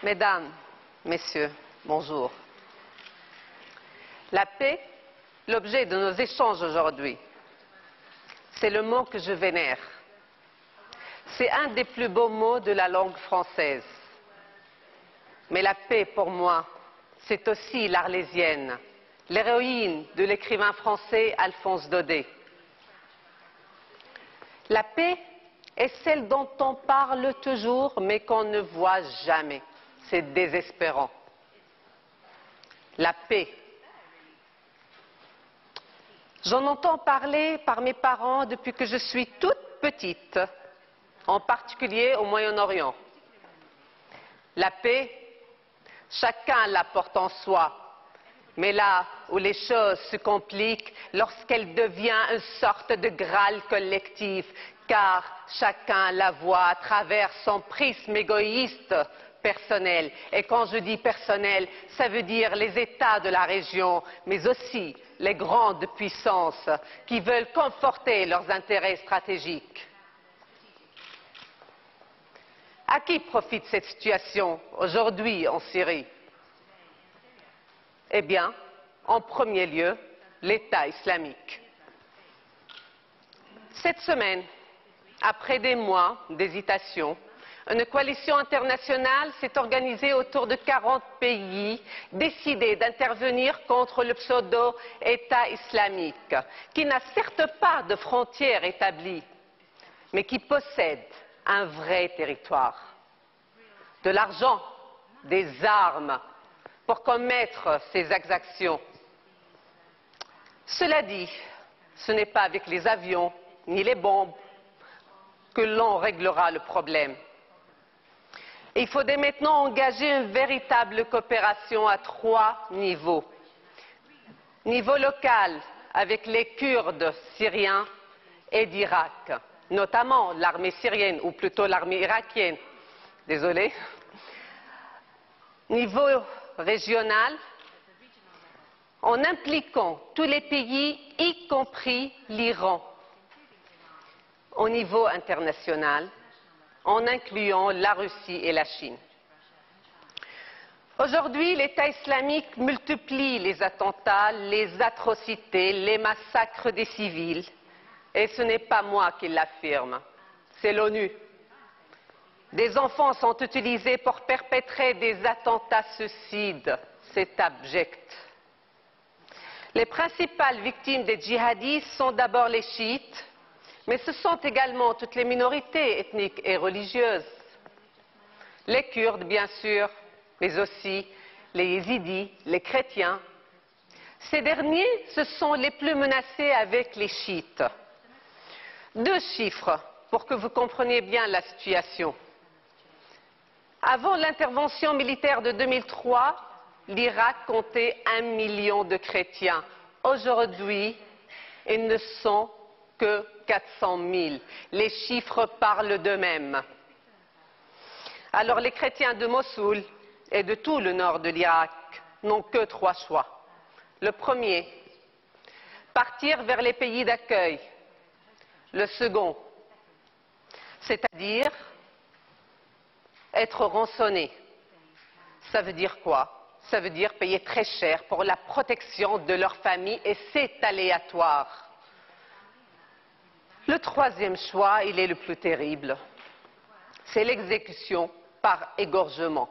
Mesdames, Messieurs, bonjour. La paix, l'objet de nos échanges aujourd'hui, c'est le mot que je vénère. C'est un des plus beaux mots de la langue française. Mais la paix, pour moi, c'est aussi l'Arlésienne, l'héroïne de l'écrivain français Alphonse Daudet. La paix est celle dont on parle toujours, mais qu'on ne voit jamais. C'est désespérant. La paix. J'en entends parler par mes parents depuis que je suis toute petite, en particulier au Moyen-Orient. La paix, chacun la porte en soi, mais là où les choses se compliquent, lorsqu'elle devient une sorte de Graal collectif, car chacun la voit à travers son prisme égoïste personnel. Et quand je dis personnel, ça veut dire les États de la région, mais aussi les grandes puissances qui veulent conforter leurs intérêts stratégiques. À qui profite cette situation aujourd'hui en Syrie? Eh bien, en premier lieu, l'État islamique. Cette semaine, après des mois d'hésitation, une coalition internationale s'est organisée autour de 40 pays décidés d'intervenir contre le pseudo-État islamique, qui n'a certes pas de frontières établies, mais qui possède un vrai territoire, de l'argent, des armes pour commettre ces exactions. Cela dit, ce n'est pas avec les avions ni les bombes que l'on réglera le problème. Il faut dès maintenant engager une véritable coopération à 3 niveaux. Niveau local, avec les Kurdes syriens et d'Irak, notamment l'armée syrienne, ou plutôt l'armée irakienne. Désolée. Niveau régional, en impliquant tous les pays, y compris l'Iran. Au niveau international, en incluant la Russie et la Chine. Aujourd'hui, l'État islamique multiplie les attentats, les atrocités, les massacres des civils. Et ce n'est pas moi qui l'affirme, c'est l'ONU. Des enfants sont utilisés pour perpétrer des attentats suicides. C'est abject. Les principales victimes des djihadistes sont d'abord les chiites, mais ce sont également toutes les minorités ethniques et religieuses. Les Kurdes, bien sûr, mais aussi les Yézidis, les chrétiens. Ces derniers, ce sont les plus menacés avec les chiites. 2 chiffres pour que vous compreniez bien la situation. Avant l'intervention militaire de 2003, l'Irak comptait 1 million de chrétiens. Aujourd'hui, ils ne sont que 400 000. Les chiffres parlent d'eux-mêmes. Alors les chrétiens de Mossoul et de tout le nord de l'Irak n'ont que 3 choix. Le premier, partir vers les pays d'accueil. Le second, c'est-à-dire être rançonné. Ça veut dire quoi? Ça veut dire payer très cher pour la protection de leur famille et c'est aléatoire. Le troisième choix, il est le plus terrible. C'est l'exécution par égorgement.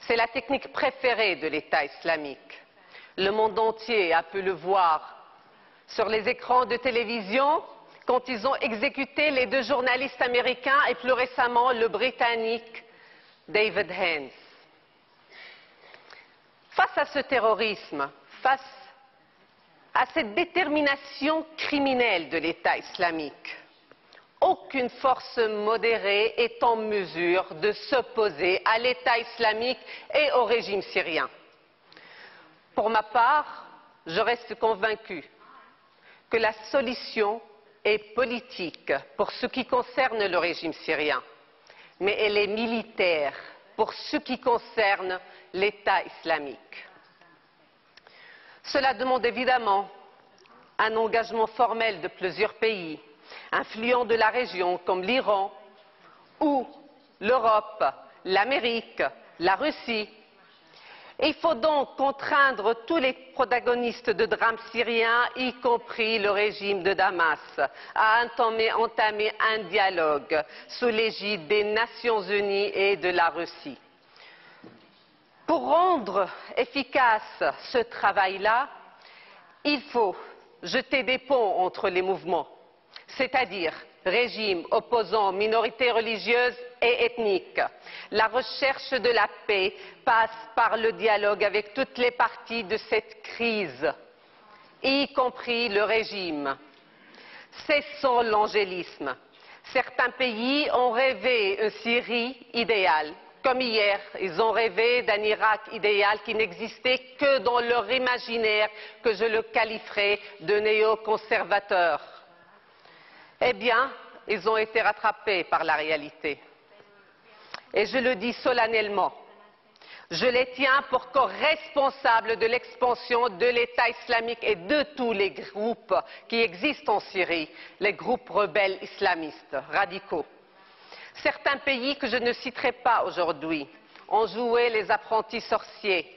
C'est la technique préférée de l'État islamique. Le monde entier a pu le voir sur les écrans de télévision quand ils ont exécuté les 2 journalistes américains et plus récemment le Britannique David Haines. Face à ce terrorisme, face à cette détermination criminelle de l'État islamique, aucune force modérée est en mesure de s'opposer à l'État islamique et au régime syrien. Pour ma part, je reste convaincue que la solution est politique pour ce qui concerne le régime syrien, mais elle est militaire pour ce qui concerne l'État islamique. Cela demande évidemment un engagement formel de plusieurs pays, influents de la région comme l'Iran ou l'Europe, l'Amérique, la Russie. Il faut donc contraindre tous les protagonistes de drames syriens, y compris le régime de Damas, à entamer un dialogue sous l'égide des Nations Unies et de la Russie. Pour rendre efficace ce travail-là, il faut jeter des ponts entre les mouvements, c'est-à-dire régimes opposant minorités religieuses et ethniques. La recherche de la paix passe par le dialogue avec toutes les parties de cette crise, y compris le régime. Cessons l'angélisme. Certains pays ont rêvé une Syrie idéale. Comme hier, ils ont rêvé d'un Irak idéal qui n'existait que dans leur imaginaire, que je le qualifierais de néoconservateur. Eh bien, ils ont été rattrapés par la réalité. Et je le dis solennellement, je les tiens pour co-responsables de l'expansion de l'État islamique et de tous les groupes qui existent en Syrie, les groupes rebelles islamistes radicaux. Certains pays que je ne citerai pas aujourd'hui ont joué les apprentis sorciers.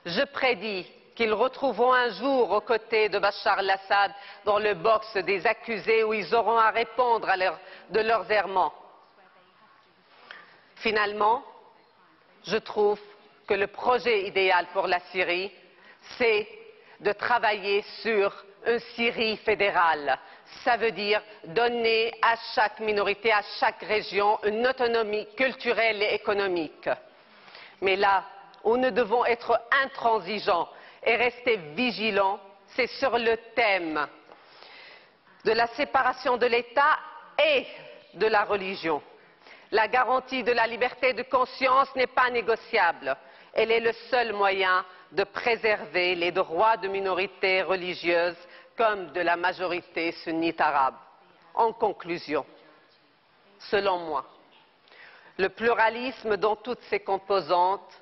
Je prédis qu'ils retrouveront un jour aux côtés de Bachar al-Assad dans le box des accusés où ils auront à répondre de leurs errements. Finalement, je trouve que le projet idéal pour la Syrie, c'est de travailler sur une Syrie fédérale. Ça veut dire donner à chaque minorité, à chaque région, une autonomie culturelle et économique. Mais là où nous devons être intransigeants et rester vigilants, c'est sur le thème de la séparation de l'État et de la religion. La garantie de la liberté de conscience n'est pas négociable. Elle est le seul moyen de préserver les droits de minorités religieuses comme de la majorité sunnite arabe. En conclusion, selon moi, le pluralisme dans toutes ses composantes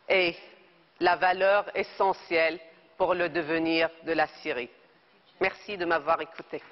est la valeur essentielle pour le devenir de la Syrie. Merci de m'avoir écouté.